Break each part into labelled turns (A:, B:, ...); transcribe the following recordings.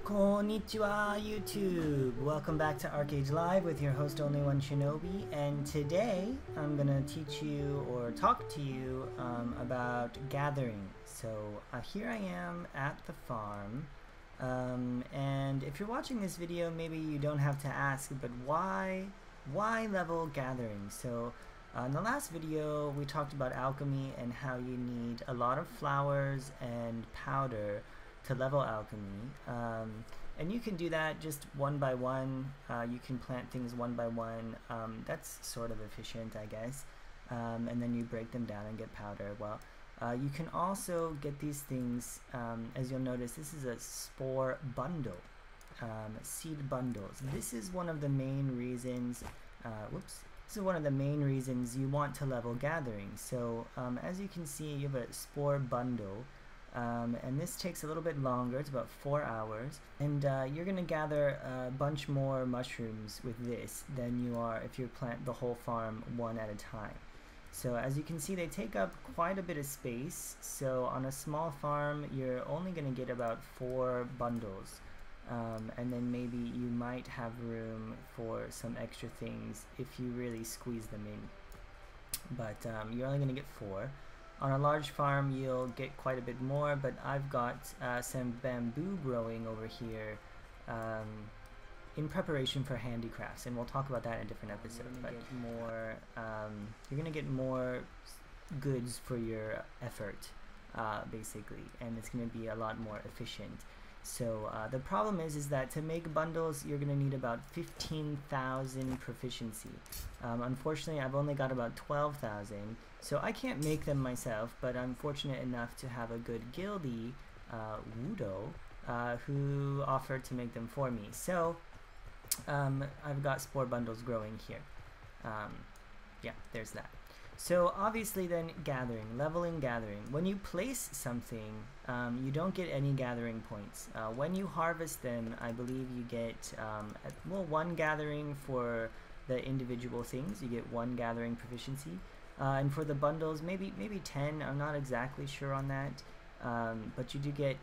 A: Konnichiwa YouTube! Welcome back to Archeage Live with your host OnlyOneShinobi, and today I'm gonna teach you or talk to you about gathering. So here I am at the farm, and if you're watching this video, maybe you don't have to ask, but why level gathering? So in the last video we talked about alchemy and how you need a lot of flowers and powder to level alchemy, and you can do that just one by one. You can plant things one by one. That's sort of efficient, I guess, and then you break them down and get powder. Well, you can also get these things, as you'll notice. This is a spore bundle, seed bundles. This is one of the main reasons this is one of the main reasons you want to level gathering. So as you can see, you have a spore bundle. And this takes a little bit longer. It's about 4 hours, and you're gonna gather a bunch more mushrooms with this than you are if you plant the whole farm one at a time. So as you can see, they take up quite a bit of space. So on a small farm, you're only gonna get about 4 bundles, and then maybe you might have room for some extra things if you really squeeze them in, but you're only gonna get 4. On a large farm, you'll get quite a bit more, but I've got some bamboo growing over here in preparation for handicrafts, and we'll talk about that in a different episode. But you're gonna get more goods for your effort, basically, and it's gonna be a lot more efficient. So the problem is that to make bundles, you're gonna need about 15,000 proficiency. Unfortunately, I've only got about 12,000. So I can't make them myself, but I'm fortunate enough to have a good guildie, Wudo, who offered to make them for me. So I've got spore bundles growing here. Yeah, there's that. So obviously then gathering, leveling gathering. When you place something, you don't get any gathering points. When you harvest them, I believe you get, well, 1 gathering for the individual things. You get 1 gathering proficiency. And for the bundles, maybe 10. I'm not exactly sure on that, but you do get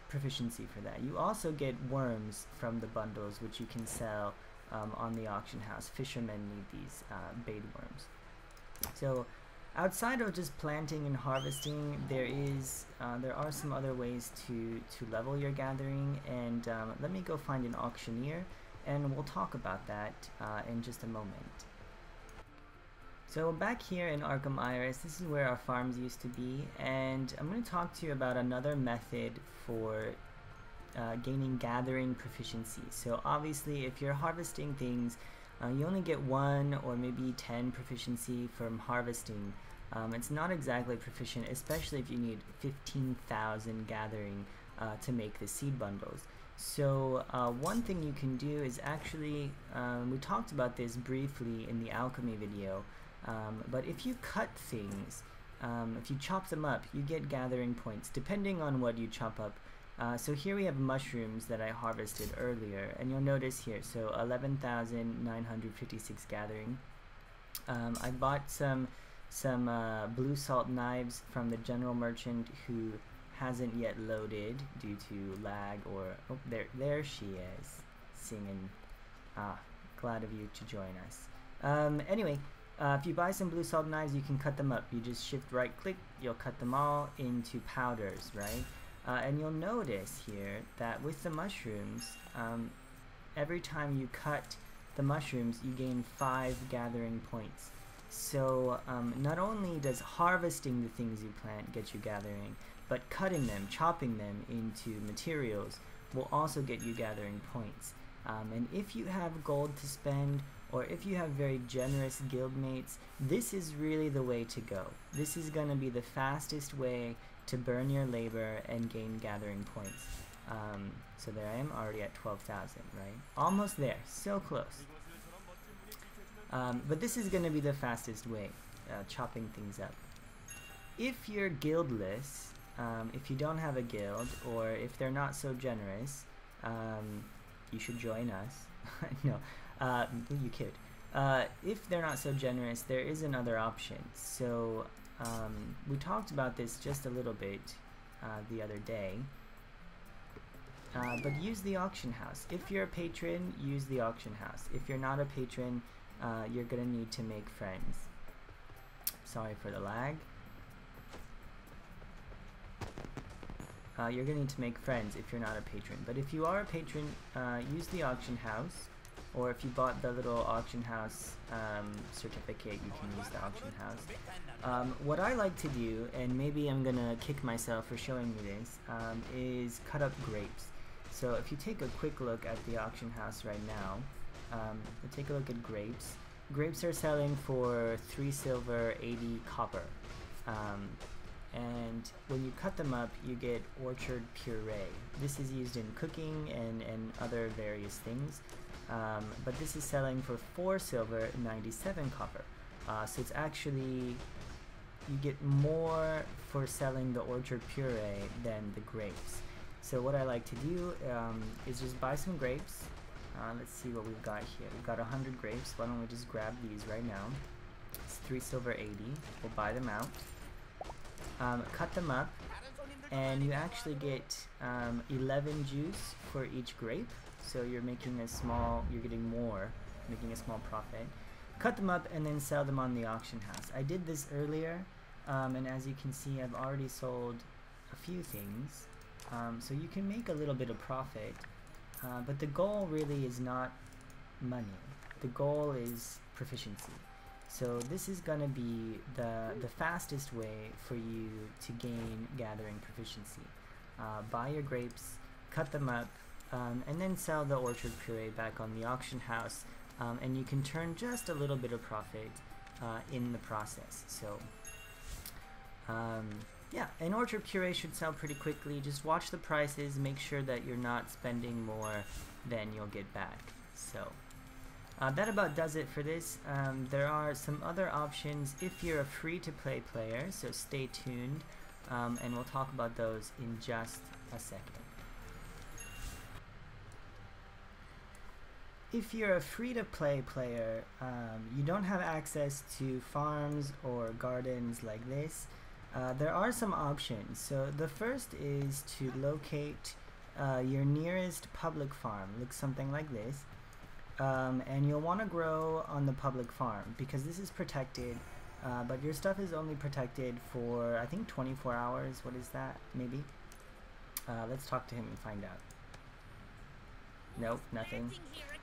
A: proficiency for that. You also get worms from the bundles, which you can sell on the auction house. Fishermen need these bait worms. So outside of just planting and harvesting, there are some other ways to level your gathering, and let me go find an auctioneer, and we'll talk about that in just a moment. So back here in Arkham Iris, this is where our farms used to be, and I'm going to talk to you about another method for gaining gathering proficiency. So obviously if you're harvesting things, you only get 1 or maybe 10 proficiency from harvesting. It's not exactly proficient, especially if you need 15,000 gathering to make the seed bundles. So one thing you can do is actually, we talked about this briefly in the alchemy video, but if you cut things, if you chop them up, you get gathering points depending on what you chop up. So here we have mushrooms that I harvested earlier, and you'll notice here, so 11,956 gathering. I bought some blue salt knives from the general merchant who hasn't yet loaded due to lag, or oh, there she is singing. Glad of you to join us. Anyway, if you buy some blue salt knives, you can cut them up. You just shift right click, you'll cut them all into powders, right? And you'll notice here that with the mushrooms, every time you cut the mushrooms, you gain 5 gathering points. So not only does harvesting the things you plant get you gathering, but cutting them, chopping them into materials will also get you gathering points. And if you have gold to spend, or if you have very generous guildmates, this is really the way to go. This is going to be the fastest way to burn your labor and gain gathering points. So there I am, already at 12,000, right? Almost there, so close. But this is going to be the fastest way, chopping things up. If you're guildless, if you don't have a guild, or if they're not so generous, you should join us. No, you kid. If they're not so generous, there is another option. So we talked about this just a little bit the other day. but use the auction house. If you're a patron, use the auction house. If you're not a patron, you're gonna need to make friends. Sorry for the lag. You're gonna need to make friends if you're not a patron. But if you are a patron, use the auction house. Or if you bought the little auction house certificate, you can use the auction house. What I like to do, and maybe I'm gonna kick myself for showing you this, is cut up grapes. So if you take a quick look at the auction house right now, take a look at grapes. Grapes are selling for 3 silver, 80 copper. And when you cut them up, you get orchard puree. This is used in cooking and other various things. But this is selling for 4 silver, 97 copper. So it's actually, you get more for selling the orchard puree than the grapes. So what I like to do is just buy some grapes. Let's see what we've got here. We've got 100 grapes. Why don't we just grab these right now? It's 3 silver 80. We'll buy them out. Cut them up, and you actually get 11 juice for each grape. So you're making a small, you're getting more, making a small profit. Cut them up and then sell them on the auction house. I did this earlier, and as you can see, I've already sold a few things. So you can make a little bit of profit, but the goal really is not money. The goal is proficiency. So this is going to be the fastest way for you to gain gathering proficiency. Buy your grapes, cut them up, and then sell the orchard puree back on the auction house, and you can turn just a little bit of profit in the process. So yeah, an orchard puree should sell pretty quickly. Just watch the prices, make sure that you're not spending more than you'll get back. So that about does it for this. There are some other options if you're a free-to-play player, so stay tuned, and we'll talk about those in just a second. If you're a free-to-play player, you don't have access to farms or gardens like this. There are some options. So the first is to locate your nearest public farm. Looks something like this. And you'll want to grow on the public farm because this is protected, but your stuff is only protected for, I think, 24 hours. What is that? Maybe? Let's talk to him and find out. Nope, nothing.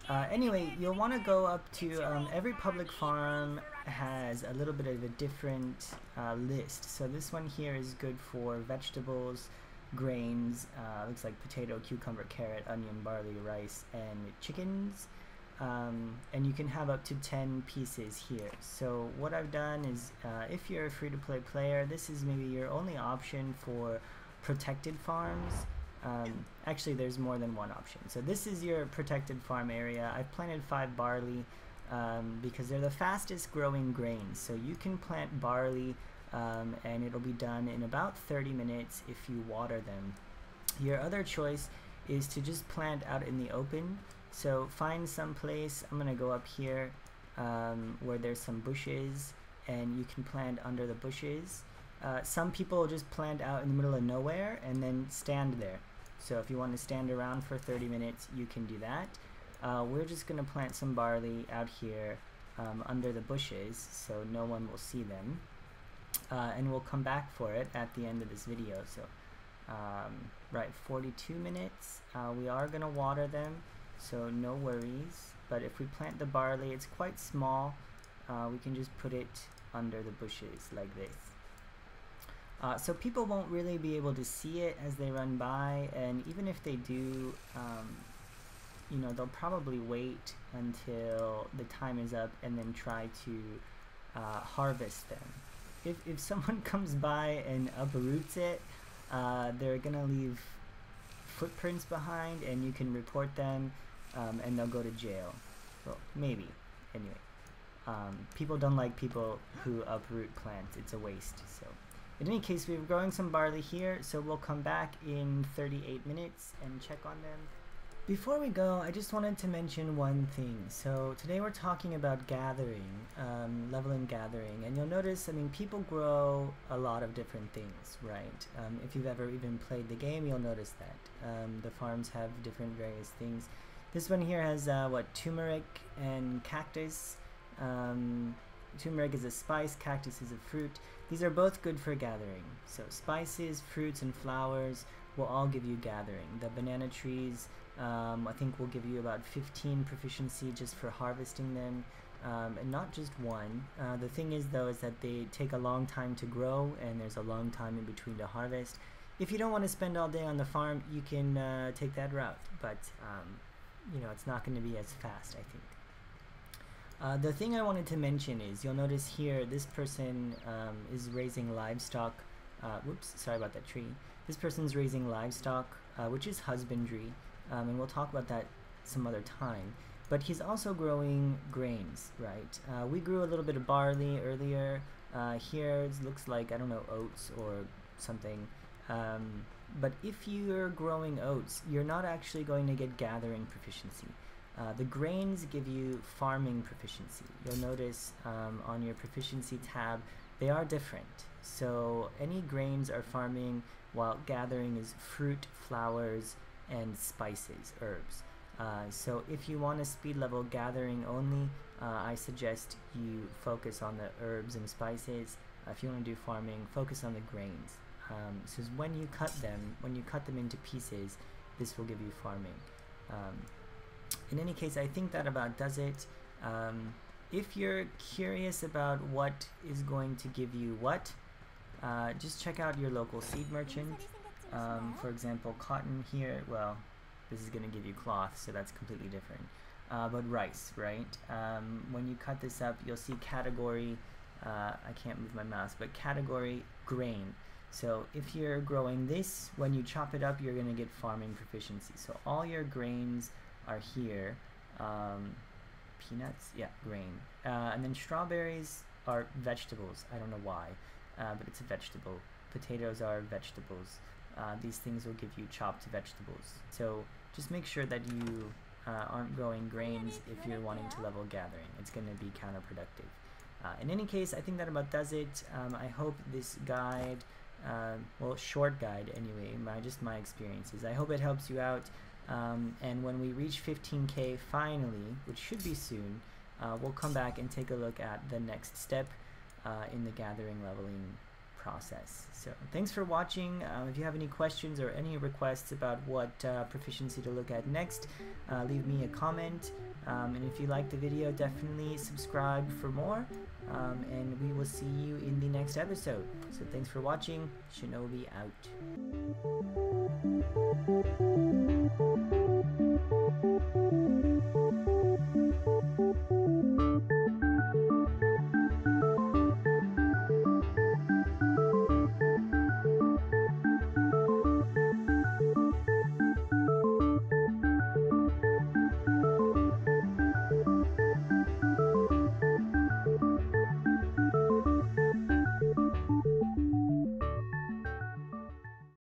A: Anyway, you'll want to go up to, every public farm has a little bit of a different list. So this one here is good for vegetables, grains, looks like potato, cucumber, carrot, onion, barley, rice, and chickens. And you can have up to 10 pieces here. So what I've done is, if you're a free-to-play player, this is maybe your only option for protected farms. Actually, there's more than one option. So this is your protected farm area. I've planted 5 barley because they're the fastest growing grains. So you can plant barley and it'll be done in about 30 minutes if you water them. Your other choice is to just plant out in the open. So find some place, I'm gonna go up here where there's some bushes, and you can plant under the bushes. Some people just plant out in the middle of nowhere and then stand there. So if you want to stand around for 30 minutes, you can do that. We're just gonna plant some barley out here under the bushes so no one will see them. And we'll come back for it at the end of this video. So right, 42 minutes. We are gonna water them, so no worries. But if we plant the barley, it's quite small. We can just put it under the bushes like this. So people won't really be able to see it as they run by, and even if they do, you know, they'll probably wait until the time is up and then try to harvest them. If someone comes by and uproots it, they're gonna leave footprints behind, and you can report them, and they'll go to jail. Well, maybe. Anyway, people don't like people who uproot plants. It's a waste. So in any case, we're growing some barley here, so we'll come back in 38 minutes and check on them. Before we go, I just wanted to mention one thing. So today we're talking about gathering, leveling gathering, and you'll notice, I mean, people grow a lot of different things, right? If you've ever even played the game, you'll notice that. The farms have different various things. This one here has, turmeric and cactus. Turmeric is a spice, cactus is a fruit. These are both good for gathering. So spices, fruits, and flowers will all give you gathering. The banana trees, I think will give you about 15 proficiency just for harvesting them, and not just one. The thing is though is that they take a long time to grow and there's a long time in between to harvest. If you don't want to spend all day on the farm, you can take that route, but you know, it's not going to be as fast, I think. The thing I wanted to mention is you'll notice here this person is raising livestock. Whoops, sorry about that tree. This person's raising livestock, which is husbandry. And we'll talk about that some other time. But he's also growing grains, right? We grew a little bit of barley earlier. Here it looks like, I don't know, oats or something. But if you're growing oats, you're not actually going to get gathering proficiency. The grains give you farming proficiency. You'll notice on your proficiency tab, they are different. So any grains are farming, while gathering is fruit, flowers, and spices, herbs. So if you want to speed level gathering only, I suggest you focus on the herbs and spices. If you want to do farming, focus on the grains. So when you cut them into pieces, this will give you farming. In any case, I think that about does it. If you're curious about what is going to give you what, just check out your local seed merchant. For example, cotton here, well, this is going to give you cloth, so that's completely different. But rice, right? When you cut this up, you'll see category, I can't move my mouse, but category grain. So if you're growing this, when you chop it up, you're going to get farming proficiency. So all your grains are here. Peanuts, yeah, grain. And then strawberries are vegetables. I don't know why, but it's a vegetable. Potatoes are vegetables. These things will give you chopped vegetables. So just make sure that you aren't growing grains if you're wanting to level gathering. It's going to be counterproductive. In any case, I think that about does it. I hope this guide, well, short guide anyway, just my experiences, I hope it helps you out. And when we reach 15K finally, which should be soon, we'll come back and take a look at the next step in the gathering leveling process. So thanks for watching. If you have any questions or any requests about what proficiency to look at next, leave me a comment. And if you like the video, definitely subscribe for more. And we will see you in the next episode. So thanks for watching. Shinobi out.